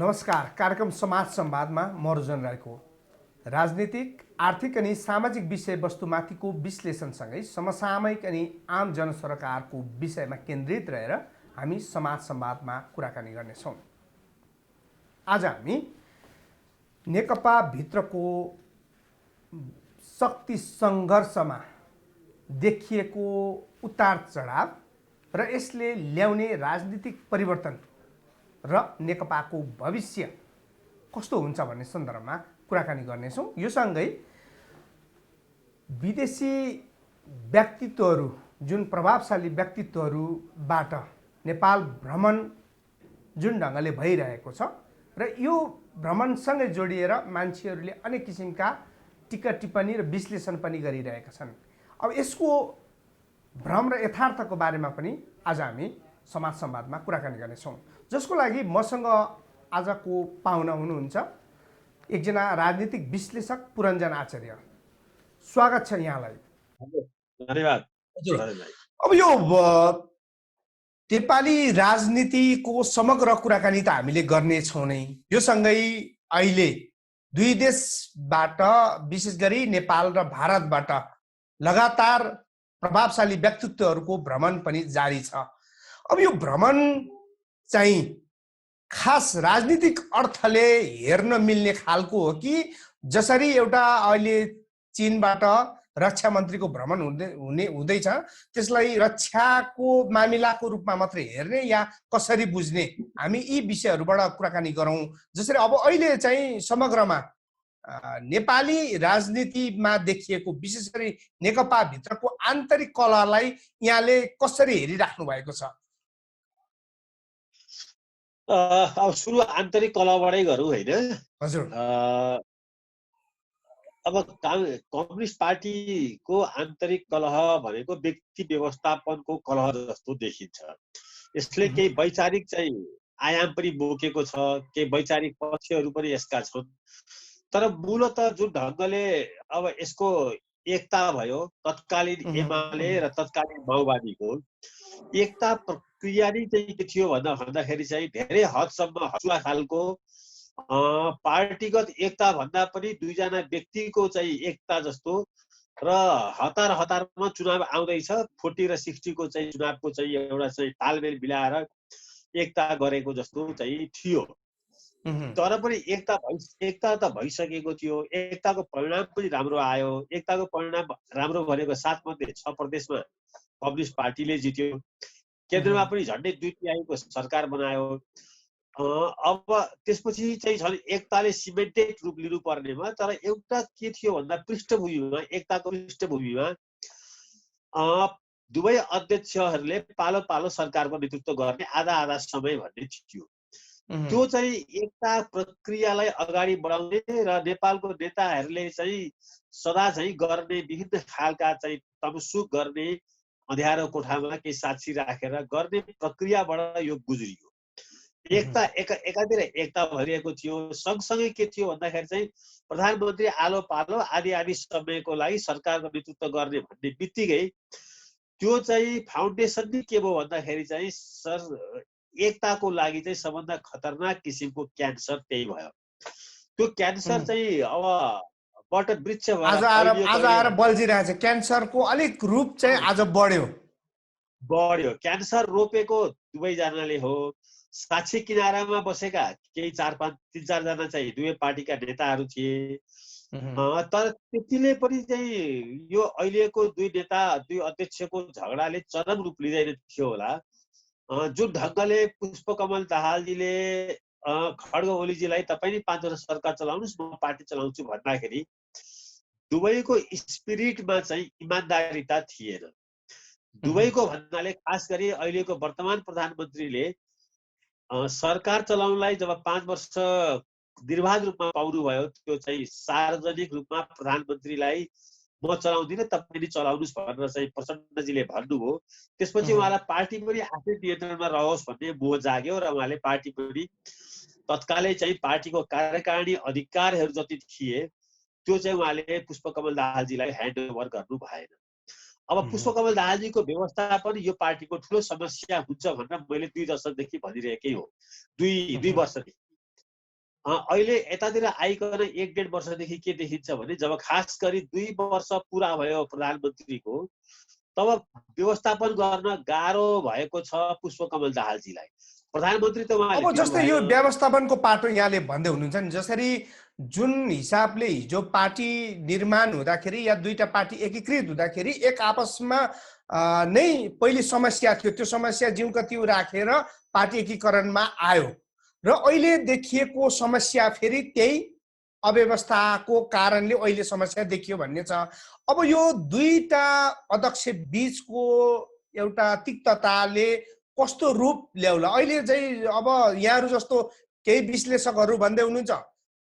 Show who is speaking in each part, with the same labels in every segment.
Speaker 1: नमस्कार। कार्यक्रम समाज संवादमा म रुजन राईको राजनीतिक, आर्थिक अनि सामाजिक विषयवस्तुमाथिको विश्लेषणसँगै समसामयिक अनि आम जनसरोकारको विषयमा केन्द्रित रहेर हामी समाज संवादमा कुराकानी गर्नेछौँ। आज हामी नेकपा भित्रको शक्ति सङ्घर्षमा देखिएको उतार चढाव र यसले ल्याउने राजनीतिक परिवर्तन र नेकपाको भविष्य कस्तो हुन्छ भन्ने सन्दर्भमा कुराकानी गर्नेछौँ। यो सँगै विदेशी व्यक्तित्वहरू, जुन प्रभावशाली व्यक्तित्वहरूबाट नेपाल भ्रमण जुन ढङ्गले भइरहेको छ र यो भ्रमणसँगै जोडिएर मान्छेहरूले अनेक किसिमका टिका टिप्पणी र विश्लेषण पनि गरिरहेका छन्। अब यसको भ्रम र यथार्थको बारेमा पनि आज हामी समाज संवादमा कुराकानी गर्नेछौँ, जसको लागि मसँग आजको पाहुना हुनुहुन्छ एकजना राजनीतिक विश्लेषक पुरञ्जन आचार्य। स्वागत छ यहाँलाई।
Speaker 2: धन्यवाद।
Speaker 1: अब यो नेपाली राजनीतिको समग्र कुराकानी त हामीले गर्नेछौँ नै। यो सँगै अहिले दुई देशबाट, विशेष गरी नेपाल र भारतबाट लगातार प्रभावशाली व्यक्तित्वहरूको भ्रमण पनि जारी छ। अब यो भ्रमण चाहिँ खास राजनीतिक अर्थले हेर्न मिल्ने खालको हो कि जसरी एउटा अहिले चीनबाट रक्षा मन्त्रीको भ्रमण हुँदैछ त्यसलाई रक्षाको मामिलाको रूपमा मात्रै हेर्ने या कसरी बुझ्ने, हामी यी विषयहरूबाट कुराकानी गरौँ। जसरी अब अहिले चाहिँ समग्रमा नेपाली राजनीतिमा देखिएको विशेष गरी नेकपा भित्रको आन्तरिक कलहलाई यहाँले कसरी हेरिराख्नु भएको छ?
Speaker 2: अब सुरु आन्तरिक कलहबाटै गरौँ होइन?
Speaker 1: हजुर।
Speaker 2: अब कम्युनिस्ट पार्टीको आन्तरिक कलह भनेको व्यक्ति व्यवस्थापनको कलह जस्तो देखिन्छ। यसले केही वैचारिक चाहिँ आयाम पनि बोकेको छ, केही वैचारिक पक्षहरू पनि यसका छन्। तर मूलत जुन ढङ्गले अब यसको एकता भयो, तत्कालीन एमाले र तत्कालीन माओवादीको एकता प्रक्रिया नै चाहिँ के थियो भन्दाखेरि चाहिँ धेरै हदसम्म हसुवा खालको पार्टीगत एकता भन्दा पनि दुईजना व्यक्तिको चाहिँ एकता जस्तो र हतारमा चुनाव आउँदैछ, 40 र 60 को चाहिँ चुनावको चाहिँ एउटा चाहिँ तालमेल मिलाएर एकता गरेको जस्तो चाहिँ थियो। तर पनि एकता त भइसकेको थियो। एकताको परिणाम पनि राम्रो आयो। एकताको परिणाम राम्रो भनेको 7 मध्ये 6 प्रदेशमा कम्युनिस्ट पार्टीले जित्यो। केन्द्रमा पनि झन्डै 2/3 सरकार बनायो। अब त्यसपछि चाहिँ झन् एकताले सिमेन्टेड रूप लिनु पर्नेमा, तर एउटा के थियो भन्दा पृष्ठभूमिमा, एकताको पृष्ठभूमिमा दुवै अध्यक्षहरूले पालो पालो सरकारको नेतृत्व गर्ने आधा समय भन्ने थियो। त्यो चाहिँ एकता प्रक्रियालाई अगाडि बढाउने र नेपालको नेताहरूले चाहिँ सदा चाहिँ गर्ने विभिन्न खालका चाहिँ तमसुक गर्ने, अँध्यारो कोठामा केही साक्षी राखेर गर्ने प्रक्रियाबाट यो गुज्रियो। एकता एकातिर एकता भइरहेको थियो। सँगसँगै के थियो भन्दाखेरि चाहिँ प्रधानमन्त्री आलो पालो आदि समयको लागि सरकारको नेतृत्व गर्ने भन्ने बित्तिकै त्यो चाहिँ फाउन्डेसन नै के भयो भन्दाखेरि चाहिँ एकताको लागि चाहिँ सबभन्दा खतरनाक किसिमको क्यान्सर त्यही भयो। त्यो क्यान्सर चाहिँ अब वटवृक्ष
Speaker 1: आज आएर बल्झिरहेछ। क्यान्सरको अलिक रूप चाहिँ आज बढ्यो।
Speaker 2: क्यान्सर रोपेको दुवैजनाले हो। साक्षी किनारामा बसेका केही 3-4 जना चाहिँ दुवै पार्टीका नेताहरू थिए। तर त्यतिले पनि चाहिँ यो अहिलेको दुई अध्यक्षको झगडाले चरम रूप लिँदैन थियो होला। जुन ढङ्गले पुष्पकमल दाहालजीले खड्ग ओलीजीलाई तपाईँ 5 वर्ष सरकार चलाउनुहोस्, म पार्टी चलाउँछु भन्दाखेरि दुवैको स्पिरिटमा चाहिँ इमान्दारिता थिएन। दुवैको भन्नाले खास गरी अहिलेको वर्तमान प्रधानमन्त्रीले सरकार चलाउनलाई जब 5 वर्ष निर्वाध रूपमा पाउनुभयो, त्यो चाहिँ सार्वजनिक रूपमा प्रधानमन्त्रीलाई म चलाउँदिनँ, तपाईँले चलाउनुहोस् भनेर चाहिँ प्रचण्डजीले भन्नुभयो। त्यसपछि उहाँलाई पार्टी पनि आफै नियन्त्रणमा रहोस् भन्ने मोह जाग्यो र उहाँले पार्टी पनि तत्कालै चाहिँ पार्टीको कार्यकारिणी अधिकारहरू जति थिए त्यो चाहिँ उहाँले पुष्पकमल दाहालजीलाई ह्यान्डओभर गर्नु भएन। अब पुष्पकमल दाहालजीको व्यवस्थापन यो पार्टीको ठुलो समस्या हुन्छ भनेर मैले 2 दशकदेखि भनिरहेकै हो। दुई वर्षदेखि अहिले यतातिर आइकन 1-1.5 वर्षदेखि के देखिन्छ भने जब खास गरी 2 वर्ष पुरा भयो प्रधानमन्त्रीको, तब व्यवस्थापन गर्न गाह्रो भएको छ पुष्पकमल दाहालजीलाई। प्रधानमन्त्री त उहाँले
Speaker 1: अब जस्तै यो
Speaker 2: दिनुभएन।
Speaker 1: व्यवस्थापनको पाटो यहाँले भन्दै हुनुहुन्छ नि, जसरी जुन हिसाबले हिजो पार्टी निर्माण हुँदाखेरि या दुईटा पार्टी एकीकृत हुँदाखेरि एक आपसमा नै पहिले समस्या थियो, त्यो समस्या जिउका त्यो राखेर पार्टी एकीकरणमा आयो र अहिले देखिएको समस्या फेरि त्यही अव्यवस्थाको कारणले अहिले समस्या देखियो भन्ने छ। अब यो दुईटा अध्यक्ष बीचको एउटा तिक्तताले कस्तो रूप ल्याउला? अहिले चाहिँ अब यहाँहरू जस्तो केही विश्लेषकहरू भन्दै हुनुहुन्छ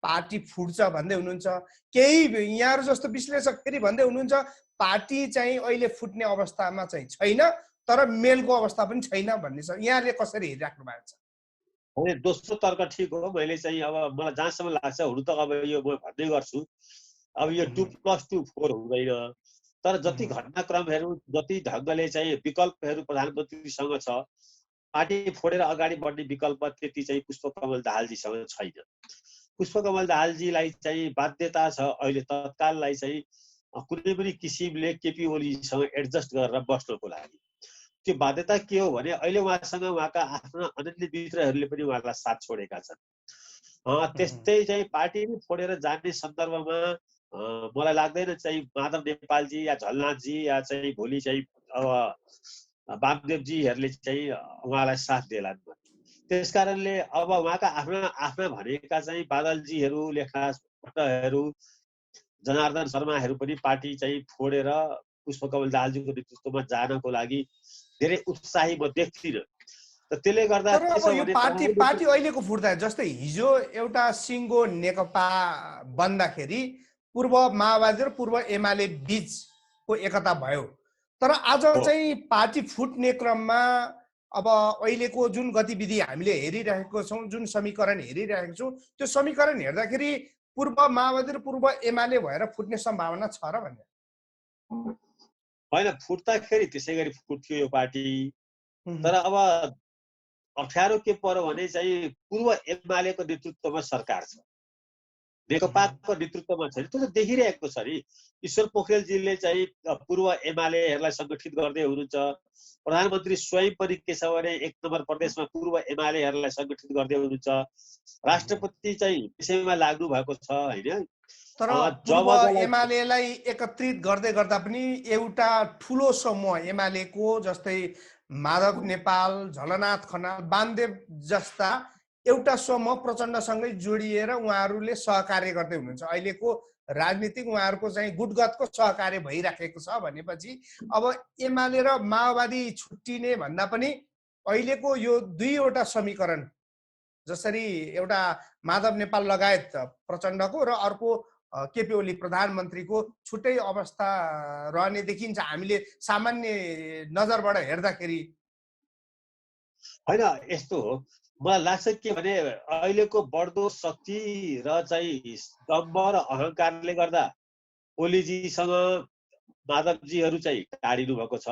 Speaker 1: पार्टी फुट्छ भन्दै हुनुहुन्छ, केही यहाँहरू जस्तो विश्लेषक फेरि भन्दै हुनुहुन्छ पार्टी चाहिँ अहिले फुट्ने अवस्थामा चाहिँ छैन, तर मेलको अवस्था पनि छैन भन्ने छ। यहाँले कसरी हेरिराख्नु भएको छ?
Speaker 2: दोस्रो तर्क ठिक हो। मैले चाहिँ अब मलाई जहाँसम्म लाग्छ, हुनु त अब यो म भन्दै गर्छु, अब यो 2+2 4 हुँदैन। तर जति घटनाक्रमहरू, जति ढङ्गले चाहिँ विकल्पहरू प्रधानमन्त्रीसँग छ, पार्टी फोडेर अगाडि बढ्ने विकल्प त्यति चाहिँ पुष्पकमल दाहालजीसँग छैन। पुष्पकमल दाहालजीलाई चाहिँ बाध्यता छ अहिले तत्काललाई चाहिँ कुनै पनि किसिमले केपी ओलीसँग एडजस्ट गरेर बस्नको लागि। त्यो बाध्यता के हो भने अहिले उहाँसँग उहाँका आफ्ना अनन्य मित्रहरूले पनि उहाँलाई साथ छोडेका छन्। त्यस्तै चाहिँ पार्टी फोडेर जाने सन्दर्भमा मलाई लाग्दैन चाहिँ माधव नेपालजी या झलनाथजी या चाहिँ भोलि चाहिँ अब वामदेवजीहरूले चाहिँ उहाँलाई साथ देलान्। त्यसकारणले अब उहाँका आफ्ना भनेका चाहिँ बादलजीहरू, लेखराज भट्टहरू, जनार्दन शर्माहरू पनि पार्टी चाहिँ फोडेर पुष्पकमल दाहालजीको नेतृत्वमा जानको लागि धेरै उत्साही म देख्दिनँ। त्यसले गर्दा
Speaker 1: यो पार्टी अहिलेको फुट्दा जस्तै हिजो एउटा सिङ्गो नेकपा बन्दाखेरि पूर्व माओवादी र पूर्व एमाले बीचको एकता भयो, तर आज चाहिँ पार्टी फुट्ने क्रममा अब अहिलेको जुन गतिविधि हामीले हेरिरहेको छौँ, जुन समीकरण हेरिरहेको छौँ, त्यो समीकरण हेर्दाखेरि पूर्व माओवादी र पूर्व एमाले भएर फुट्ने सम्भावना छ र भन्ने
Speaker 2: होइन। फुट्दाखेरि त्यसै गरी फुट्थ्यो यो पार्टी, तर अब अप्ठ्यारो के पर्यो भने चाहिँ पूर्व एमालेको नेतृत्वमा सरकार छ, नेकपाको नेतृत्वमा छैन। त्यो त देखिरहेको छ नि। ईश्वर पोखरेलजीले चाहिँ पूर्व एमालेहरूलाई सङ्गठित गर्दै हुनुहुन्छ। प्रधानमन्त्री स्वयं पनि के छ भने 1 नम्बर प्रदेशमा पूर्व एमालेहरूलाई सङ्गठित गर्दै हुनुहुन्छ। राष्ट्रपति चाहिँ विषयमा लाग्नु भएको छ होइन।
Speaker 1: तर पूर्व एमालेलाई एकत्रित गर्दै गर्दा पनि एउटा ठुलो समूह एमालेको, जस्तै माधव नेपाल, झलनाथ खनाल, वामदेव जस्ता एउटा समूह प्रचण्डसँगै जोडिएर उहाँहरूले सहकार्य गर्दै हुनुहुन्छ। अहिलेको राजनीतिक उहाँहरूको चाहिँ गुटगतको सहकार्य भइराखेको छ भनेपछि अब एमाले र माओवादी छुट्टिने भन्दा पनि अहिलेको यो दुईवटा समीकरण, जसरी एउटा माधव नेपाल लगायत प्रचण्डको र अर्को केपी ओली प्रधानमन्त्रीको छुट्टै अवस्था रहने देखिन्छ हामीले सामान्य नजरबाट हेर्दाखेरि।
Speaker 2: होइन, यस्तो हो, मलाई लाग्छ के भने अहिलेको बढ्दो शक्ति र चाहिँ दम्भ र अहङ्कारले गर्दा ओलीजीसँग माधवजीहरू चाहिँ टाढिनु भएको छ।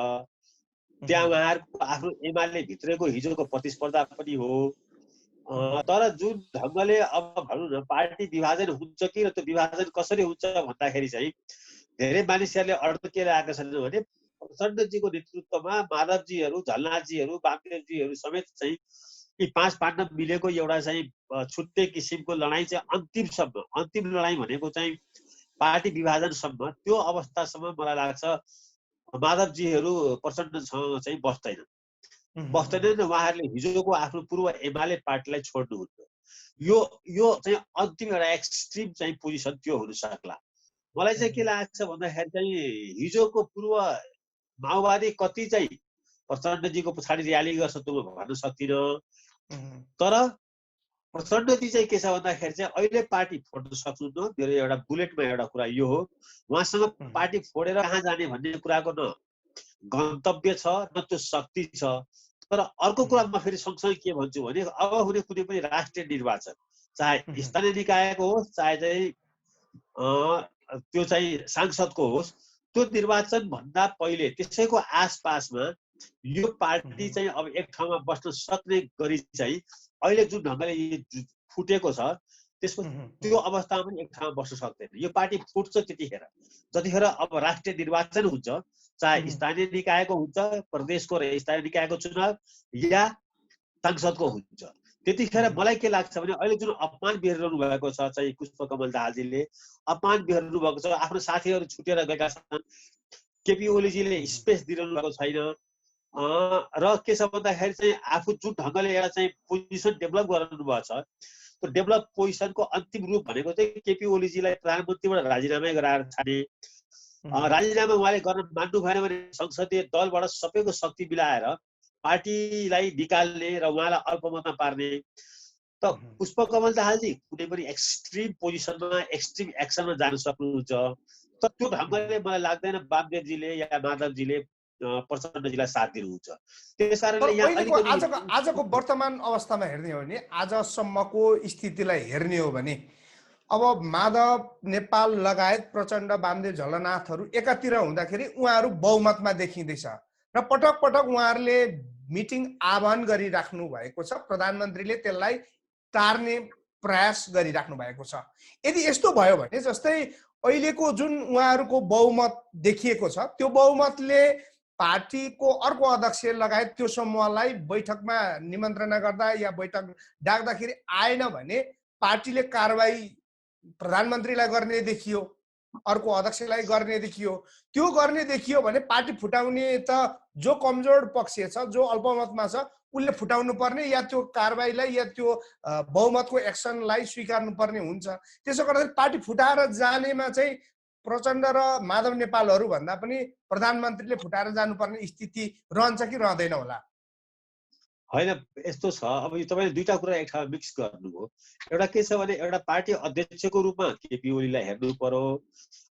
Speaker 2: त्यहाँ उहाँहरूको आफ्नो एमाले भित्रको हिजोको प्रतिस्पर्धा पनि हो। तर जुन ढङ्गले अब भनौँ न पार्टी विभाजन हुन्छ कि र त्यो विभाजन कसरी हुन्छ भन्दाखेरि चाहिँ धेरै मानिसहरूले अड्केर आएका छन् भने प्रचण्डजीको नेतृत्वमा माधवजीहरू, झलनाथजीहरू, वामदेवजीहरू समेत चाहिँ यी 5 पाण्डव मिलेको एउटा चाहिँ छुट्टै किसिमको लडाइँ चाहिँ अन्तिम लडाइँ भनेको चाहिँ पार्टी विभाजनसम्म, त्यो अवस्थासम्म मलाई लाग्छ माधवजीहरू प्रचण्डसँग चाहिँ बस्दैनन्। उहाँहरूले हिजोको आफ्नो पूर्व एमाले पार्टीलाई छोड्नुहुन्न। यो चाहिँ अन्तिम एउटा एक्सट्रिम चाहिँ पोजिसन त्यो हुन सक्ला। मलाई चाहिँ के लाग्छ भन्दाखेरि चाहिँ हिजोको पूर्व माओवादी कति चाहिँ प्रचण्डजीको पछाडि र्याली गर्छ त्यो भन्न सक्दिनँ, तर प्रचण्डजी चाहिँ के छ भन्दाखेरि चाहिँ अहिले पार्टी फोड्न सक्नुहुन्न। मेरो एउटा बुलेटमा एउटा कुरा यो हो, उहाँसँग पार्टी फोडेर कहाँ जाने भन्ने कुराको न गन्तव्य छ न त्यो शक्ति छ। तर अर्को कुरा म फेरि सँगसँगै के भन्छु भने अब हुने कुनै पनि राष्ट्रिय निर्वाचन, चाहे स्थानीय निकायको होस् चाहे चाहिँ त्यो चाहिँ सांसदको होस्, त्यो निर्वाचन भन्दा पहिले त्यसैको आसपासमा यो पार्टी चाहिँ अब एक ठाउँमा बस्न सक्ने गरी चाहिँ अहिले जुन ढङ्गले फुटेको छ त्यसपछि त्यो अवस्थामा पनि एक ठाउँमा बस्न सक्दैन। यो पार्टी फुट्छ त्यतिखेर जतिखेर अब राष्ट्रिय निर्वाचन हुन्छ, चाहे स्थानीय निकायको हुन्छ, प्रदेशको र स्थानीय निकायको चुनाव या सांसदको हुन्छ। त्यतिखेर मलाई के लाग्छ भने अहिले जुन अपमान बिहोरिरहनु भएको छ चाहिँ पुष्पकमल दाहालजीले अपमान बिहोरिरहनु भएको छ, आफ्नो साथीहरू छुटेर गएका छन्, केपी ओलीजीले स्पेस दिइरहनु भएको छैन र के छ भन्दाखेरि चाहिँ आफू जुन ढङ्गले एउटा चाहिँ पोजिसन डेभलप गराउनु भएको छ त्यो डेभलप पोजिसनको अन्तिम रूप भनेको चाहिँ केपी ओलीजीलाई प्रधानमन्त्रीबाट राजीनामै गराएर छाने, राजीनामा उहाँले गर्न मान्नु भएन भने संसदीय दलबाट सबैको शक्ति मिलाएर पार्टीलाई निकाल्ने र उहाँलाई अल्पमतमा पार्ने। त पुष्पकमल दाहालजी कुनै पनि एक्सट्रिम पोजिसनमा एक्सट्रिम एक्सनमा जान सक्नुहुन्छ, तर त्यो ढङ्गले मलाई लाग्दैन वामदेवजीले या माधवजीले प्रचण्डजीलाई साथ दिनुहुन्छ। त्यसकारणले यहाँ
Speaker 1: आजको वर्तमान अवस्थामा हेर्ने हो भने, आजसम्मको स्थितिलाई हेर्ने हो भने अब माधव नेपाल लगायत प्रचण्ड वामदेव झलनाथहरू एकातिर हुँदाखेरि उहाँहरू बहुमतमा देखिँदैछ र पटक पटक उहाँहरूले मिटिङ आह्वान गरिराख्नु भएको छ, प्रधानमन्त्रीले त्यसलाई टार्ने प्रयास गरिराख्नु भएको छ। यदि यस्तो भयो भने जस्तै अहिलेको जुन उहाँहरूको बहुमत देखिएको छ त्यो बहुमतले पार्टीको अर्को अध्यक्ष लगायत त्यो समूहलाई बैठकमा निमन्त्रणा गर्दा या बैठक डाक्दाखेरि आएन भने पार्टीले कारबाही प्रधानमन्त्रीलाई गर्ने देखियो, अर्को अध्यक्षलाई गर्ने देखियो। त्यो गर्ने देखियो भने पार्टी फुटाउने त जो कमजोर पक्ष छ, जो अल्पमतमा छ, उसले फुटाउनु पर्ने या त्यो कारबाहीलाई या त्यो बहुमतको एक्सनलाई स्वीकार्नु पर्ने हुन्छ। त्यसो गर्दाखेरि पार्टी फुटाएर जानेमा चाहिँ प्रचण्ड र माधव नेपालहरू भन्दा पनि प्रधानमन्त्रीले फुटाएर जानुपर्ने स्थिति रहन्छ कि रहँदैन होला?
Speaker 2: होइन, यस्तो छ। अब यो तपाईँले दुईटा कुरा एक ठाउँमा मिक्स गर्नुभयो। एउटा के छ भने एउटा पार्टी अध्यक्षको रूपमा केपी ओलीलाई हेर्नु पर्यो,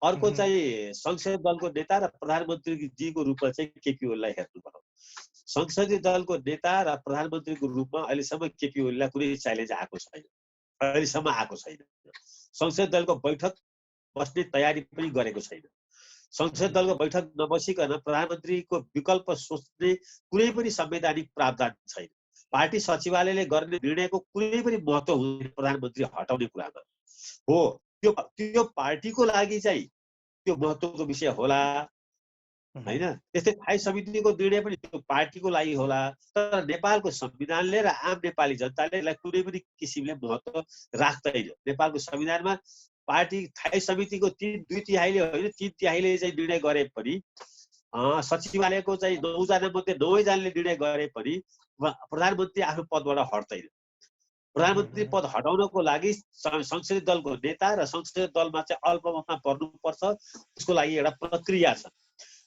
Speaker 2: अर्को चाहिँ संसदीय दलको नेता र प्रधानमन्त्रीजीको रूपमा चाहिँ केपी ओलीलाई हेर्नु पर्यो। संसदीय दलको नेता र प्रधानमन्त्रीको रूपमा अहिलेसम्म केपी ओलीलाई कुनै च्यालेन्ज आएको छैन, अहिलेसम्म आएको छैन। संसदीय दलको बैठक बस्ने तयारी पनि गरेको छैन। संसदीय दलको बैठक नबसिकन प्रधानमन्त्रीको विकल्प सोच्ने कुनै पनि संवैधानिक प्रावधान छैन। पार्टी सचिवालयले गर्ने निर्णयको कुनै पनि महत्त्व हुँदैन प्रधानमन्त्री हटाउने कुरामा। हो, त्यो पार्टीको लागि चाहिँ त्यो महत्त्वको विषय होला होइन। त्यस्तै स्थायी समितिको निर्णय पनि त्यो पार्टीको लागि होला, तर नेपालको संविधानले र आम नेपाली जनताले यसलाई कुनै पनि किसिमले महत्त्व राख्दैन। नेपालको संविधानमा पार्टी स्थायी समितिको 2/3 होइन 3/3 चाहिँ निर्णय गरे पनि, सचिवालयको चाहिँ 9 जना मध्ये 9 जनाले निर्णय गरे पनि प्रधानमन्त्री आफ्नो पदबाट हट्दैन। प्रधानमन्त्री पद हटाउनको लागि संसदीय दलको नेता र संसदीय दलमा चाहिँ अल्पमतमा पर्नुपर्छ, त्यसको लागि एउटा प्रक्रिया छ।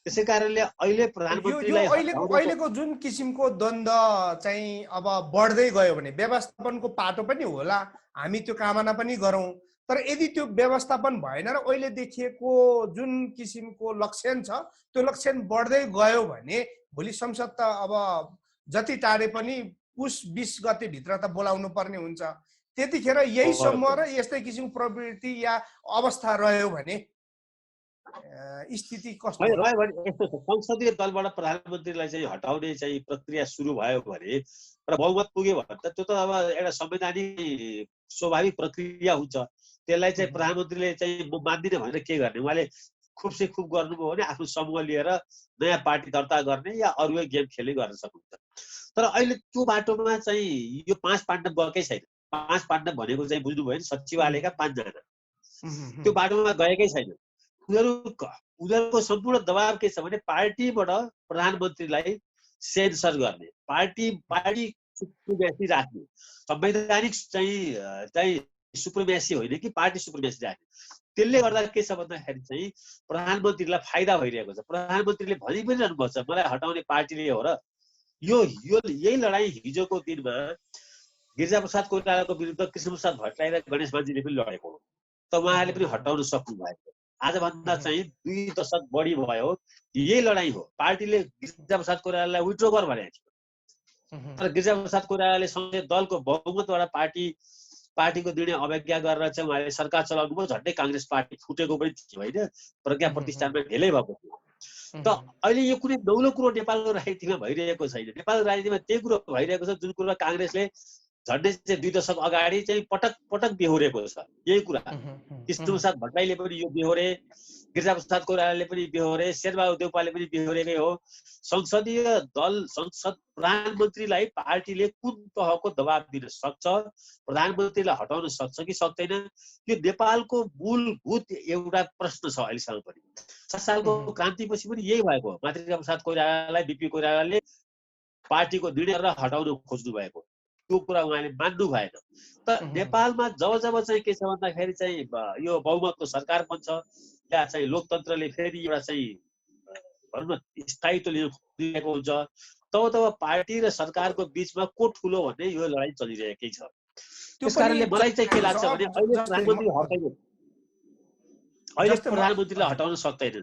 Speaker 2: त्यसै कारणले अहिले प्रधानमन्त्रीलाई
Speaker 1: अहिलेको जुन किसिमको द्वन्द्व चाहिँ अब बढ्दै गयो भने व्यवस्थापनको पाटो पनि होला, हामी त्यो कामना पनि गरौँ। तर यदि त्यो व्यवस्थापन भएन र अहिले देखिएको जुन किसिमको लक्षण छ त्यो लक्षण बढ्दै गयो भने भोलि संसद त अब जति टाढे पनि पुस 20 गते भित्र त बोलाउनु पर्ने हुन्छ। त्यतिखेर यही समूह र यस्तै किसिमको प्रवृत्ति या अवस्था रह्यो भने स्थिति कस्तो
Speaker 2: रह्यो भने यस्तो छ। संसदीय दलबाट प्रधानमन्त्रीलाई चाहिँ हटाउने चाहिँ प्रक्रिया सुरु भयो भने र बहुमत पुग्यो भने त त्यो त अब एउटा संवैधानिक स्वाभाविक प्रक्रिया हुन्छ। त्यसलाई चाहिँ प्रधानमन्त्रीले चाहिँ म मान्दिनँ भनेर के गर्ने, उहाँले खुब से खुब गर्नुभयो भने आफ्नो समूह लिएर नयाँ पार्टी दर्ता गर्ने या अरू गेम खेल्दै गर्न सक्नुहुन्छ। तर अहिले त्यो बाटोमा चाहिँ यो 5 पाण्डव गएकै छैन। 5 पाण्डव भनेको चाहिँ बुझ्नुभयो नि, सचिवालयका 5 जना त्यो बाटोमा गएकै छैन। उनीहरूको सम्पूर्ण दबाब के छ भने पार्टीबाट प्रधानमन्त्रीलाई सेन्सर गर्ने, पार्टी सुप्रिमेसी राख्ने, संवैधानिक चाहिँ सुप्रिमेसी होइन कि पार्टी सुप्रिमेसी राख्ने। त्यसले गर्दा के छ भन्दाखेरि चाहिँ प्रधानमन्त्रीलाई फाइदा भइरहेको छ। प्रधानमन्त्रीले भनि पनि रहनुभएको छ मलाई हटाउने पार्टीले हो र यही लडाइँ हिजोको दिनमा गिरिजाप्रसाद कोइरालाको विरुद्ध कृष्णप्रसाद भट्टराई र गणेश मान्जीले पनि लडेको हो, त उहाँहरूले पनि हटाउन सक्नु भएको। आजभन्दा चाहिँ 2 दशक बढी भयो यही लडाइँ हो। पार्टीले गिरिजाप्रसाद कोइरालालाई विड्रो गर भनेको थियो, तर गिरिजाप्रसाद कोइरालाले संसदीय दलको बहुमतबाट पार्टीको निर्णय अवज्ञा गरेर चाहिँ उहाँले सरकार चलाउनु भयो। झट्टै काङ्ग्रेस पार्टी फुटेको पनि थियो होइन, प्रज्ञा प्रतिष्ठानमा ढिलै भएको थियो। त अहिले यो कुनै नौलो कुरो नेपालको राजनीतिमा भइरहेको छैन। नेपालको राजनीतिमा त्यही कुरो भइरहेको छ जुन कुरो काङ्ग्रेसले झन्डै चाहिँ 2 दशक अगाडि चाहिँ पटक पटक बेहोरेको छ यही कुरा। कृष्णप्रसाद भट्टराईले पनि यो बेहोरे, गिरिजाप्रसाद कोइरालाले पनि बेहोरे, शेरबहादुर देउपाले पनि बेहोरेकै हो। संसदीय दल, संसद, प्रधानमन्त्रीलाई पार्टीले कुन तहको दबाब दिन सक्छ, प्रधानमन्त्रीलाई हटाउन सक्छ कि सक्दैन, यो नेपालको मूलभूत एउटा प्रश्न छ अहिलेसम्म पनि। 7 सालको क्रान्तिपछि पनि यही भएको हो। मातृकाप्रसाद कोइरालालाई, बिपी कोइरालाले पार्टीको निर्णय गरेर हटाउन खोज्नु भएको, त्यो कुरा उहाँले मान्नु भएन। त नेपालमा जब जब चाहिँ के छ भन्दाखेरि चाहिँ यो बहुमतको सरकार बन्छ या चाहिँ लोकतन्त्रले फेरि एउटा चाहिँ भनौँ न स्थायित्व लिन खोजिरहेको हुन्छ, तब तब पार्टी र सरकारको बिचमा को ठुलो भन्ने यो लडाइँ चलिरहेकै छ। त्यस कारणले मलाई चाहिँ के लाग्छ भने अहिले प्रधानमन्त्री हटाइदैन, अहिले प्रधानमन्त्रीलाई हटाउन सक्दैन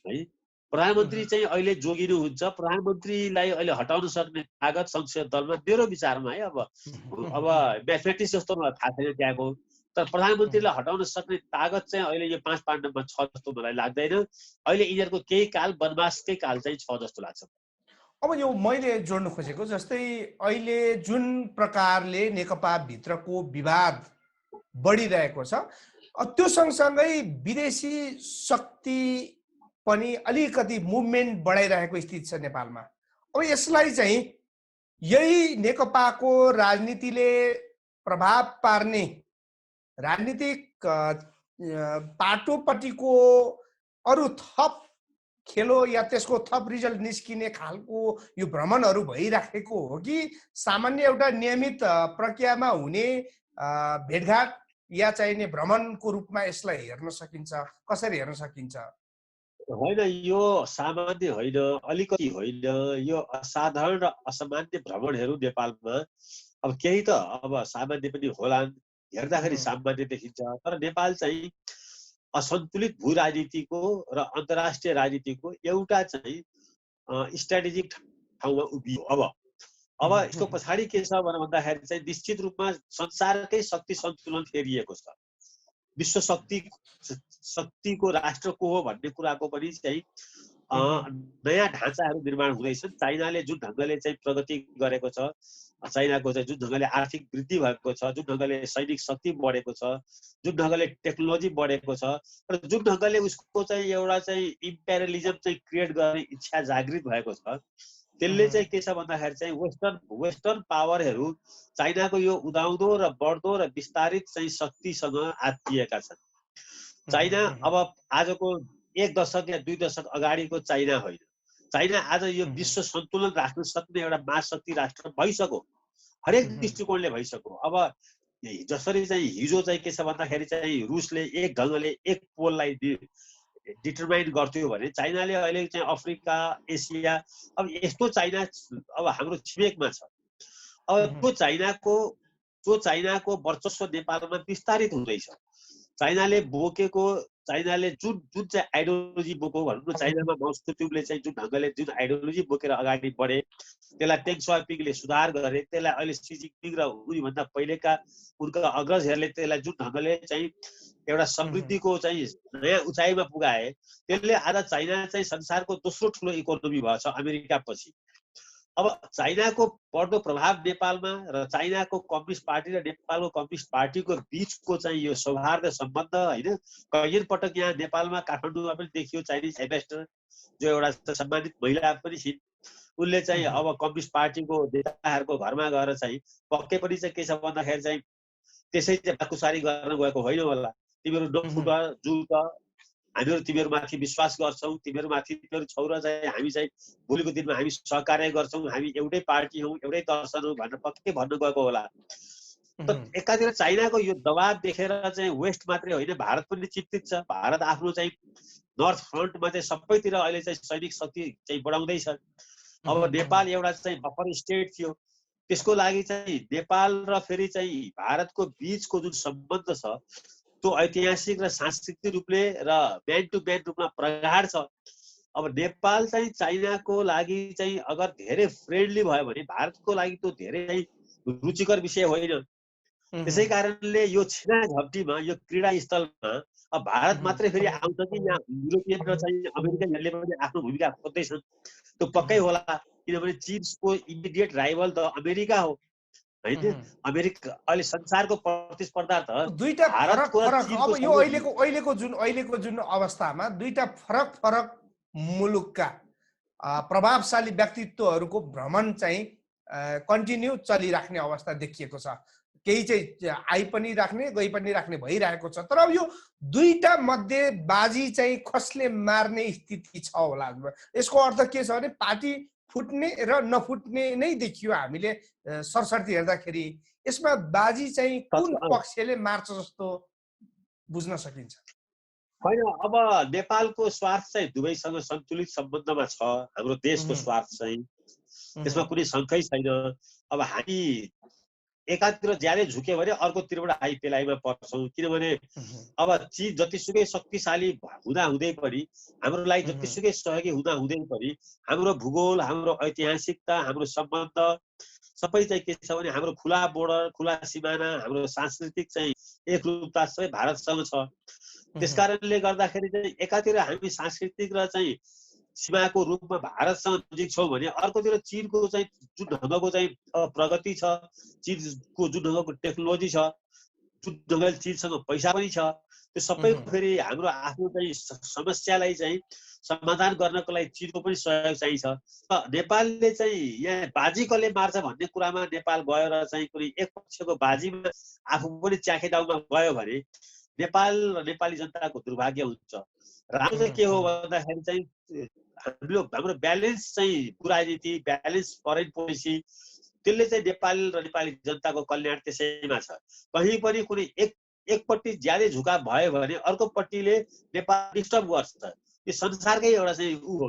Speaker 2: है। प्रधानमन्त्री चाहिँ अहिले जोगिनुहुन्छ, प्रधानमन्त्रीलाई अहिले हटाउन सक्ने तागत संसदीय दलमा मेरो विचारमा है, अब म्याथमेटिक्स जस्तो मलाई थाहा छैन त्यहाँको, तर प्रधानमन्त्रीलाई हटाउन सक्ने तागत चाहिँ अहिले यो 5 पाण्डवमा छ जस्तो मलाई लाग्दैन। अहिले यिनीहरूको केही काल वनवासकै काल चाहिँ छ जस्तो लाग्छ।
Speaker 1: अब यो मैले जोड्न खोजेको जस्तै अहिले जुन प्रकारले नेकपा भित्रको विवाद बढिरहेको छ, त्यो सँगसँगै विदेशी शक्ति पनि अलिकति मुभमेन्ट बढाइरहेको स्थिति छ नेपालमा। अब यसलाई चाहिँ यही नेकपाको राजनीतिले प्रभाव पार्ने राजनीतिक पाटोपट्टिको अरू थप खेलो या त्यसको थप रिजल्ट निस्किने खालको यो भ्रमणहरू भइराखेको हो कि सामान्य एउटा नियमित प्रक्रियामा हुने भेटघाट या चाहिने भ्रमणको रूपमा यसलाई हेर्न सकिन्छ? कसरी हेर्न सकिन्छ?
Speaker 2: होइन, यो सामान्य होइन, अलिकति होइन, यो असाधारण र असामान्य भ्रमणहरू नेपालमा अब केही त अब सामान्य पनि होलान्, हेर्दाखेरि सामान्य देखिन्छ, तर नेपाल चाहिँ असन्तुलित भू राजनीतिको र अन्तर्राष्ट्रिय राजनीतिको एउटा चाहिँ स्ट्राटेजिक ठाउँमा उभियो। अब यसको पछाडि के छ भन्दाखेरि चाहिँ निश्चित रूपमा संसारकै शक्ति सन्तुलन फेरिएको छ। विश्व शक्तिको राष्ट्र को हो भन्ने कुराको पनि चाहिँ नयाँ ढाँचाहरू निर्माण हुँदैछन्। चाइनाले जुन ढङ्गले चाहिँ प्रगति गरेको छ, चाइनाको चाहिँ जुन ढङ्गले आर्थिक वृद्धि भएको छ, जुन ढङ्गले सैनिक शक्ति बढेको छ, जुन ढङ्गले टेक्नोलोजी बढेको छ, र जुन ढङ्गले उसको चाहिँ एउटा चाहिँ इम्पेरियलिजम चाहिँ क्रिएट गर्ने इच्छा जागृत भएको छ, त्यसले चाहिँ के छ भन्दाखेरि चाहिँ वेस्टर्न पावरहरू चाइनाको यो उदाउँदो र बढ्दो र विस्तारित चाहिँ शक्तिसँग आत्तिएका छन्। चाइना अब आजको 1 दशक या 2 दशक अगाडिको चाइना होइन। चाइना आज यो विश्व सन्तुलन राख्न सक्ने एउटा महाशक्ति राष्ट्र भइसक्यो, हरेक दृष्टिकोणले भइसक्यो। अब जसरी चाहिँ हिजो चाहिँ के छ भन्दाखेरि चाहिँ रुसले एक ढङ्गले एक पोललाई डिटरमाइन गर्थ्यो भने चाइनाले अहिले चाहिँ अफ्रिका, एसिया, अब यस्तो चाइना अब हाम्रो छिमेकमा छ। अब त्यो चाइनाको वर्चस्व नेपालमा विस्तारित हुँदैछ। चाइनाले जुन चाहिँ आइडियोलोजी बोक्यो भनौँ न, चाइनामा माओ त्से चाहिँ जुन ढङ्गले जुन आइडियोलोजी बोकेर अगाडि बढे, त्यसलाई टेङ साओपिङले सुधार गरे, त्यसलाई अहिले सी जिनपिङ र उनीभन्दा पहिलेका उनका अग्रजहरूले त्यसलाई जुन ढङ्गले चाहिँ एउटा समृद्धिको चाहिँ नयाँ उचाइमा पुगाए, त्यसले आज चाइना चाहिँ संसारको दोस्रो ठुलो इकोनोमी भएछ अमेरिका पछि। अब चाइनाको बढ्दो प्रभाव नेपालमा र चाइनाको कम्युनिस्ट पार्टी र नेपालको कम्युनिस्ट पार्टीको बिचको चाहिँ यो सौहार्द सम्बन्ध होइन, कैयन पटक यहाँ नेपालमा काठमाडौँमा पनि देखियो। चाइनिज एम्बेसडर जो एउटा सम्मानित महिला पनि छिन्, उनले चाहिँ अब कम्युनिस्ट पार्टीको नेताहरूको घरमा गएर चाहिँ पक्कै पनि चाहिँ के छ भन्दाखेरि चाहिँ त्यसै चाहिँ बाकुसारी गर्न गएको होइन होला। तिमीहरू नफुट जुट, हामीहरू तिमीहरूमाथि विश्वास गर्छौँ, तिमीहरूमाथि तिमीहरू छौ र चाहिँ हामी चाहिँ भोलिको दिनमा हामी सहकार्य गर्छौँ, हामी एउटै पार्टी हौँ, एउटै दर्शन हौँ भनेर पक्कै भन्नु गएको होला। त एकातिर चाइनाको यो दबाब देखेर चाहिँ वेस्ट मात्रै होइन, भारत पनि चिन्तित छ। भारत आफ्नो चाहिँ नर्थ फ्रन्टमा चाहिँ सबैतिर अहिले चाहिँ सैनिक शक्ति चाहिँ बढाउँदैछ। अब नेपाल एउटा चाहिँ बफर स्टेट थियो, त्यसको लागि चाहिँ नेपाल र फेरि चाहिँ भारतको बिचको जुन सम्बन्ध छ त्यो ऐतिहासिक र सांस्कृतिक रूपले र ब्यान्ड टु ब्यान्ड रूपमा प्रगाढ छ। अब नेपाल चाहिँ चाइनाको लागि चाहिँ अगर धेरै फ्रेन्डली भयो भने भारतको लागि त्यो धेरै रुचिकर विषय होइन। त्यसै कारणले यो छिना झप्टीमा, यो क्रीडा स्थलमा अब भारत मात्रै फेरि आउँछ कि यहाँ युरोपियन र चाहिँ अमेरिकनहरूले पनि आफ्नो भूमिका खोज्दैछन्, त्यो पक्कै होला। किनभने चीनको इमिडिएट राइभल त अमेरिका हो। होइन। अमेरिका अहिले संसारको प्रतिस्पर्धा त
Speaker 1: दुईटा फरक
Speaker 2: भारतको र
Speaker 1: फरक
Speaker 2: चीनको
Speaker 1: अब यो
Speaker 2: सँगै
Speaker 1: अहिलेको जुन अवस्थामा दुईटा फरक मुलुकका प्रभावशाली व्यक्तित्वहरूको भ्रमण चाहिँ कन्टिन्यू चलिराख्ने अवस्था देखिएको छ। केही चाहिँ आइ पनि राख्ने गइ पनि राख्ने भइरहेको छ। तर अब यो दुईटा मध्ये बाजी चाहिँ कसले मार्ने स्थिति छ होला? यसको अर्थ के छ भने पार्टी फुट्ने र नफुट्ने नै देखियो हामीले सरसर्ती हेर्दाखेरि। यसमा बाजी चाहिँ कुन पक्षले मार्छ जस्तो बुझ्न सकिन्छ?
Speaker 2: होइन, अब नेपालको स्वार्थ चाहिँ दुवैसँग सन्तुलित सम्बन्धमा छ। हाम्रो देशको स्वार्थ चाहिँ त्यसमा कुनै शङ्कै छैन। अब हामी एकातिर ज्यादै झुक्यो भने अर्कोतिरबाट आइपेलाइमा पर्छौँ। किनभने अब चीज जतिसुकै शक्तिशाली हुँदै पनि, हाम्रो लागि जतिसुकै सहयोगी हुँदै पनि, हाम्रो भूगोल, हाम्रो ऐतिहासिकता, हाम्रो सम्बन्ध सबै चाहिँ के छ भने हाम्रो खुला बोर्डर, खुला सिमाना, हाम्रो सांस्कृतिक चाहिँ एकरूपता सबै भारतसँग छ। त्यसकारणले गर्दाखेरि चाहिँ एकातिर हामी सांस्कृतिक र चाहिँ सीमाको रूपमा भारतसँग नजिक छौँ भने अर्कोतिर चीनको चाहिँ जुन ढङ्गको चाहिँ प्रगति छ, चीनको जुन ढङ्गको टेक्नोलोजी छ, जुन ढङ्गले चीनसँग पैसा पनि छ, त्यो सबै फेरि हाम्रो आफ्नो चाहिँ समस्यालाई चाहिँ समाधान गर्नको लागि चीनको पनि सहयोग चाहिन्छ। नेपालले चाहिँ यहाँ बाजी कसले मार्छ भन्ने कुरामा नेपाल गयो र चाहिँ कुनै एक पक्षको बाजीमा आफू पनि च्याखेदाउमा गयो भने नेपाल र नेपाली जनताको दुर्भाग्य हुन्छ। राम्रो चाहिँ के हो भन्दाखेरि चाहिँ हाम्रो ब्यालेन्स चाहिँ राजनीति, ब्यालेन्स फरेन पोलिसी, त्यसले चाहिँ नेपाल र नेपाली जनताको कल्याण त्यसैमा छ। कहीँ पनि कुनै एकपट्टि ज्यादै झुकाव भयो भने अर्कोपट्टिले नेपाल डिस्टर्ब गर्छ। यो संसारकै एउटा चाहिँ ऊ हो।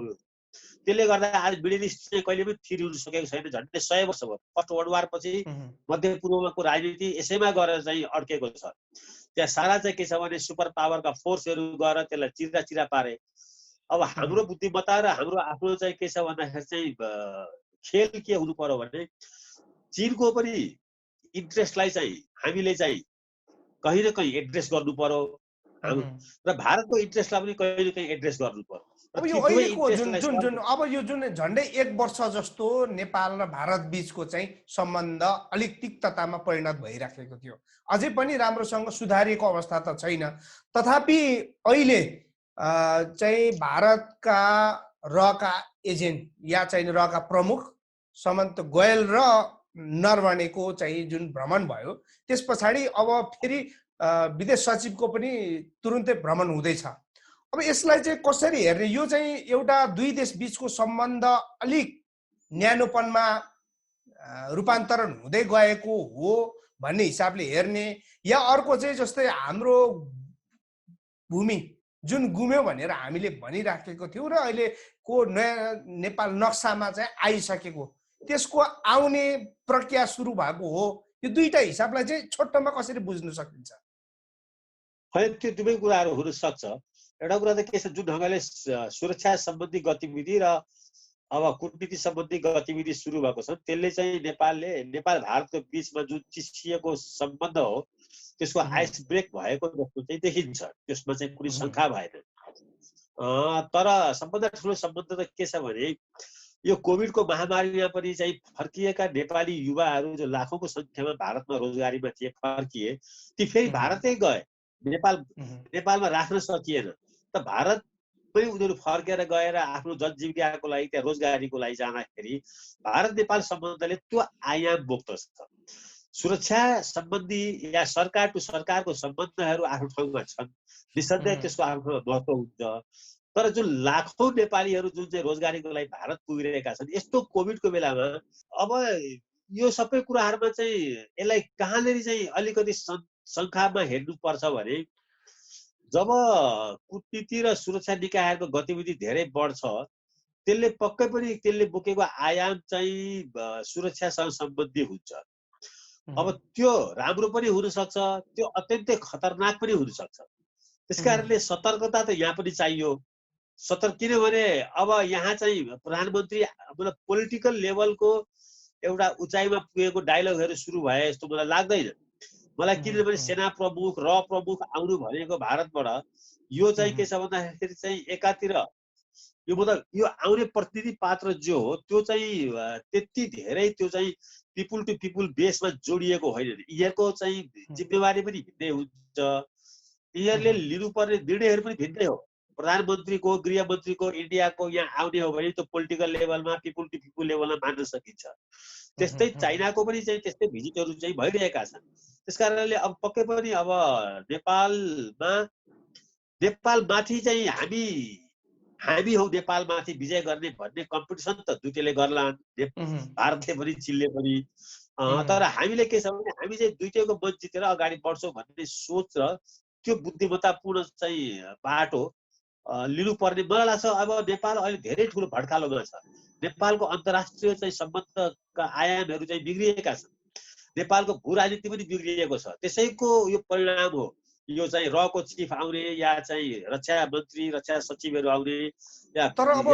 Speaker 2: त्यसले गर्दा आज मिडल इस्ट चाहिँ कहिले पनि थिरी हुन सकेको छैन। झन्डै 100 वर्ष भयो। फर्स्ट वर्ल्ड वार पछि मध्यपूर्वको राजनीति यसैमा गएर चाहिँ अड्केको छ। त्यहाँ सारा चाहिँ के छ भने सुपर पावरका फोर्सहरू गएर त्यसलाई चिरा पारे। अब हाम्रो बुद्धिमत्ता र हाम्रो आफ्नो चाहिँ के छ भन्दाखेरि चाहिँ खेल के हुनु पर्यो भने चीनको पनि इन्ट्रेस्टलाई चाहिँ हामीले चाहिँ कहीँ न कहीँ एड्रेस गर्नु पर्यो र भारतको इन्ट्रेस्टलाई पनि कहीँ न कहीँ एड्रेस गर्नु पर्यो।
Speaker 1: अब यो अहिलेको जुन झन्डै 1 वर्ष जस्तो नेपाल र भारत बीचको चाहिँ सम्बन्ध अलिक तिक्ततामा परिणत भइराखेको थियो। अझै पनि राम्रोसँग सुधारिएको अवस्था त छैन। तथापि अहिले चाहिँ भारतका रका एजेन्ट या चाहिँ रका प्रमुख समन्त गोयल र नरवणेको चाहिँ जुन भ्रमण भयो, त्यस पछाडि अब फेरि विदेश सचिवको पनि तुरुन्तै भ्रमण हुँदैछ। अब यसलाई चाहिँ कसरी हेर्ने? यो चाहिँ एउटा दुई देश बीचको सम्बन्ध अलिक न्यानोपनमा रूपान्तरण हुँदै गएको हो भन्ने हिसाबले हेर्ने, या अर्को चाहिँ जस्तै हाम्रो भूमि जुन गुम्यो भनेर हामीले भनिराखेको थियौँ र अहिलेको नयाँ नेपाल नक्सामा चाहिँ आइसकेको, त्यसको आउने प्रक्रिया सुरु भएको हो। यो दुईटा हिसाबलाई चाहिँ छोटोमा कसरी बुझ्न सकिन्छ?
Speaker 2: होइन, त्यो दुवै कुराहरू हुन सक्छ। एउटा कुरा त के छ, जुन ढङ्गले सुरक्षा सम्बन्धी गतिविधि र अब कूटनीति सम्बन्धी गतिविधि सुरु भएको छ, त्यसले चाहिँ नेपाल भारतको बीचमा जुन चिसिएको सम्बन्ध हो त्यसको आइस ब्रेक भएको जस्तो चाहिँ देखिन्छ। त्यसमा चाहिँ कुनै शङ्का भएन। तर सबभन्दा ठुलो सम्बन्ध त के छ भने यो कोभिडको महामारीमा पनि चाहिँ फर्किएका नेपाली युवाहरू जो लाखौँको सङ्ख्यामा भारतमा रोजगारीमा थिए, फर्किए, ती फेरि भारतै गए। नेपालमा राख्न सकिएन। त भारत पनि उनीहरू फर्केर गएर आफ्नो जनजीविकाको लागि, त्यहाँ रोजगारीको लागि जाँदाखेरि भारत नेपाल सम्बन्धले त्यो आयाम बोक्दछ। सुरक्षा सम्बन्धी या सरकार टु सरकारको सम्बन्धहरू आफ्नो ठाउँमा छन्, निसन्देह त्यसको आफ्नो महत्त्व हुन्छ। तर जुन लाखौँ नेपालीहरू जुन चाहिँ रोजगारीको लागि भारत पुगिरहेका छन्, यस्तो कोभिडको बेलामा अब यो सबै कुराहरूमा चाहिँ यसलाई कहाँनिर चाहिँ अलिकति शङ्कामा हेर्नुपर्छ भने जब कूटनीति र सुरक्षा निकायहरूको गतिविधि धेरै बढ्छ, त्यसले पक्कै पनि त्यसले बोकेको आयाम चाहिँ सुरक्षासँग सम्बन्धी हुन्छ। अब त्यो राम्रो पनि हुनसक्छ, त्यो अत्यन्तै खतरनाक पनि हुनसक्छ। त्यसकारणले सतर्कता त यहाँ पनि चाहियो। किनभने अब यहाँ चाहिँ प्रधानमन्त्री मतलब पोलिटिकल लेभलको एउटा उचाइमा पुगेको डायलगहरू सुरु भए जस्तो मलाई लाग्दैन। मलाई किनभने सेना प्रमुख आउनु भनेको भारतबाट, यो चाहिँ के छ भन्दाखेरि चाहिँ एकातिर यो मतलब यो आउने प्रतिनिधि पात्र जो हो त्यो चाहिँ त्यति धेरै त्यो चाहिँ पिपुल टु पिपुल बेसमा जोडिएको होइन। यिनीहरूको चाहिँ जिम्मेवारी पनि भिन्दै हुन्छ, यिनीहरूले लिनुपर्ने निर्णयहरू पनि भिन्दै हो। प्रधानमन्त्रीको, गृहमन्त्रीको इन्डियाको यहाँ आउने हो भने त्यो पोलिटिकल लेभलमा, पिपुल टु पिपुल लेभलमा मान्न सकिन्छ। त्यस्तै चाइनाको पनि चाहिँ त्यस्तै भिजिटहरू चाहिँ भइरहेका छन्। त्यस कारणले अब पक्कै पनि अब नेपालमाथि चाहिँ हामी हौ नेपालमाथि विजय गर्ने भन्ने कम्पिटिसन त दुईटैले गर्लान्, भारतले पनि चिनले पनि। तर हामीले के छ भने हामी चाहिँ दुईटैको मत जितेर अगाडि बढ्छौँ भन्ने सोच र त्यो बुद्धिमत्तापूर्ण चाहिँ बाटो लिनुपर्ने मलाई लाग्छ। अब नेपाल अहिले धेरै ठुलो भड्कालोमा छ। नेपालको अन्तर्राष्ट्रिय चाहिँ सम्बन्धका आयामहरू चाहिँ बिग्रिएका छन्, नेपालको भू राजनीति पनि बिग्रिएको छ। त्यसैको यो परिणाम हो यो चाहिँ रको चिफ आउने या चाहिँ रक्षा मन्त्री, रक्षा सचिवहरू आउने या
Speaker 1: तर अब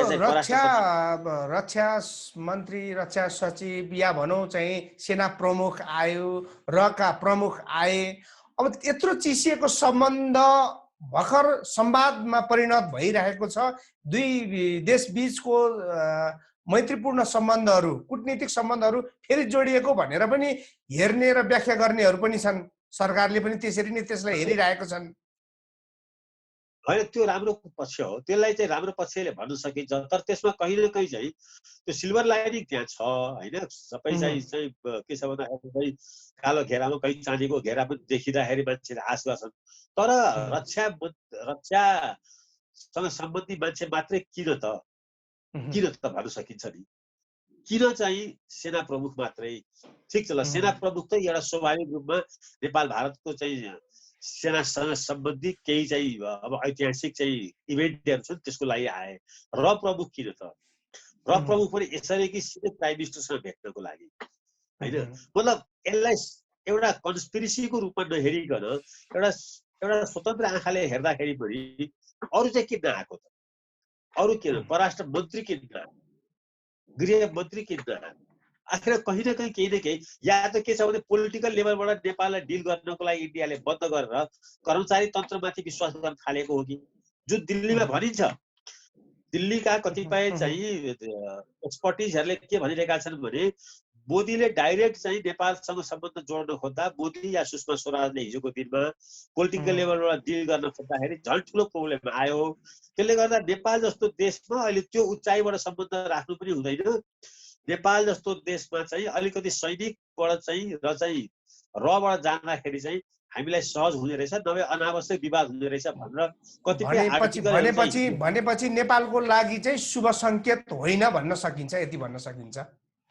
Speaker 1: रक्षा मन्त्री, रक्षा सचिव या भनौँ चाहिँ सेना प्रमुख आयो, रका प्रमुख आए, अब यत्रो चिसिएको सम्बन्ध भर्खर संवादमा परिणत भइरहेको छ। दुई देश बीचको मैत्रीपूर्ण सम्बन्धहरू, कूटनीतिक सम्बन्धहरू फेरि जोडिएको भनेर पनि हेर्ने र व्याख्या गर्नेहरू पनि छन्। सरकारले पनि त्यसरी नै त्यसलाई हेरिरहेको छन्।
Speaker 2: होइन, त्यो राम्रो पक्ष हो, त्यसलाई चाहिँ राम्रो पक्षले भन्न सकिन्छ। तर त्यसमा कहीँ न कहीँ चाहिँ त्यो सिल्भर लाइनिङ त्यहाँ छ होइन। सबै चाहिँ के छ भन्दाखेरि कालो घेरामा कहीँ चाँदीको घेरा पनि देखिँदाखेरि मान्छेले आश गर्छन्। तर रक्षासँग सम्बन्धी मान्छे मात्रै किन त भन्न सकिन्छ नि? किन चाहिँ सेना प्रमुख मात्रै? ठिक छ ल, सेना प्रमुख त एउटा स्वाभाविक रूपमा नेपाल भारतको चाहिँ सेनासँग सम्बन्धी केही चाहिँ अब ऐतिहासिक चाहिँ इभेन्टहरू छन् त्यसको लागि आए। र प्रमुख किन त? र प्रमुख पनि यसरी कि सिधै प्राइम मिनिस्टरसँग भेट्नको लागि होइन। मतलब यसलाई एउटा कन्स्पिरेसीको रूपमा नहेरिकन एउटा स्वतन्त्र आँखाले हेर्दाखेरि पनि अरू चाहिँ किन आएको त? अरू किन? परराष्ट्र मन्त्री किन आएको? गृह मन्त्री किन आएको? आखिर कहीँ न कहीँ केही न केही या त के छ भने पोलिटिकल लेभलबाट नेपाललाई डिल गर्नको लागि इन्डियाले बन्द गरेर कर्मचारी तन्त्रमाथि विश्वास गर्न थालेको हो कि? जुन दिल्लीमा भनिन्छ, दिल्लीका कतिपय चाहिँ एक्सपर्टिजहरूले के भनिरहेका छन् भने मोदीले डाइरेक्ट चाहिँ नेपालसँग सम्बन्ध जोड्न खोज्दा, मोदी या सुषमा स्वराजले हिजोको दिनमा पोलिटिकल लेभलबाट डिल गर्न खोज्दाखेरि झन् ठुलो प्रब्लम आयो। त्यसले गर्दा नेपाल जस्तो देशमा अहिले त्यो उचाइबाट सम्बन्ध राख्नु पनि हुँदैन। नेपाल जस्तो देशमा चाहिँ अलिकति सैनिकबाट चाहिँ रबाट जाँदाखेरि चाहिँ हामीलाई सहज हुने रहेछ, नभए अनावश्यक विवाद हुने रहेछ भनेर कतिपय
Speaker 1: भनेपछि नेपालको लागि चाहिँ शुभ सङ्केत होइन भन्न सकिन्छ, यति भन्न सकिन्छ।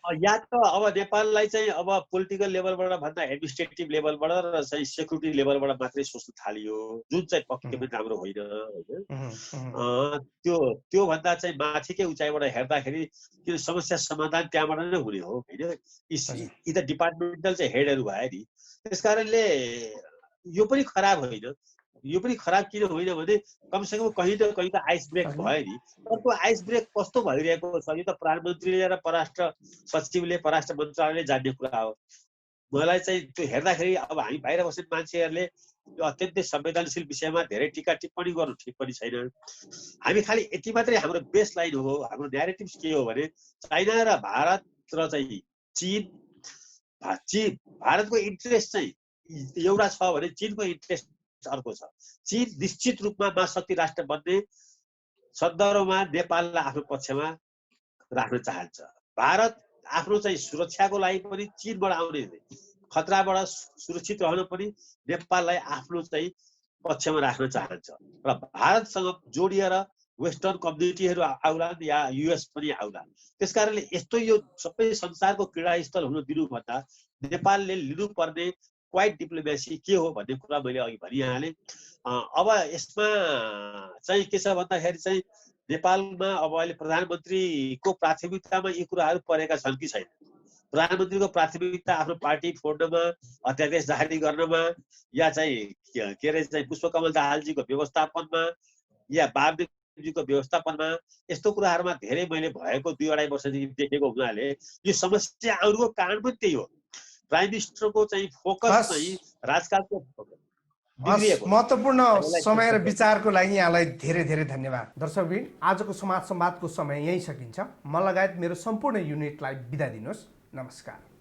Speaker 2: या त अब नेपाललाई चाहिँ अब पोलिटिकल लेभलबाट भन्दा एडमिनिस्ट्रेटिभ लेभलबाट र चाहिँ सेक्युरिटी लेभलबाट मात्रै सोच्न थालियो, जुन चाहिँ पक्कै पनि राम्रो होइन होइन। त्यो भन्दा चाहिँ माथिकै उचाइबाट हेर्दाखेरि किन समस्या समाधान त्यहाँबाट नै हुने हो होइन। यी त डिपार्टमेन्टल चाहिँ हेडहरू भयो नि। त्यस कारणले यो पनि खराब होइन। यो पनि खराब किन होइन भने कमसेकम कहीँ न कहीँ त आइस ब्रेक भयो नि। तर त्यो आइस ब्रेक कस्तो भइरहेको छ यो त प्रधानमन्त्रीले र परराष्ट्र सचिवले, परराष्ट्र मन्त्रालयले जान्ने कुरा हो। मलाई चाहिँ त्यो हेर्दाखेरि अब हामी बाहिर बस्ने मान्छेहरूले यो अत्यन्तै संवेदनशील विषयमा धेरै टिका टिप्पणी गर्नु ठिक पनि छैन। हामी खालि यति मात्रै हाम्रो बेस लाइन हो, हाम्रो न्यारेटिभ के हो भने चाइना र भारत र चाहिँ चीन, भारतको इन्ट्रेस्ट चाहिँ एउटा छ भने चीनको इन्ट्रेस्ट अर्को छ। चीन निश्चित रूपमा महाशक्ति राष्ट्र बन्ने सन्दर्भमा नेपाललाई आफ्नो पक्षमा राख्न चाहन्छ। भारत आफ्नो चाहिँ सुरक्षाको लागि पनि चीनबाट आउने खतराबाट सुरक्षित रहन पनि नेपाललाई आफ्नो चाहिँ पक्षमा राख्न चाहन्छ र भारतसँग जोडिएर वेस्टर्न कम्युनिटीहरू आउलान् या युएस पनि आउलान्। त्यसकारणले यस्तो यो सबै संसारको क्रीडास्थल हुन दिनुभन्दा नेपालले लिनुपर्ने क्वाइट डिप्लोमेसी के हो भन्ने कुरा मैले अघि भनिहालेँ। अब यसमा चाहिँ के छ भन्दाखेरि चाहिँ नेपालमा अब अहिले प्रधानमन्त्रीको प्राथमिकतामा यी कुराहरू परेका छन् कि छैन? प्रधानमन्त्रीको प्राथमिकता आफ्नो पार्टी फोड्नमा, अध्यादेश जारी गर्नमा या चाहिँ के अरे चाहिँ पुष्पकमल दाहालजीको व्यवस्थापनमा या बाबुजीको व्यवस्थापनमा, यस्तो कुराहरूमा धेरै मैले भएको 2-2.5 वर्षदेखि देखेको हुनाले यो समस्या आउनुको कारण पनि त्यही हो। प्राइम मिनिस्टरको चाहिँ फोकस चाहिँ राजकाजको बिग्रिएको छ।
Speaker 1: महत्त्वपूर्ण
Speaker 2: हामीलाई
Speaker 1: समय र
Speaker 2: त्यो-
Speaker 1: विचारको लागि यहाँलाई धेरै धेरै धन्यवाद। दर्शकवृन्द, आजको समाज संवादको समय यही सकिन्छ। म लगायत मेरो सम्पूर्ण युनिटलाई बिदा दिनुहोस्। नमस्कार।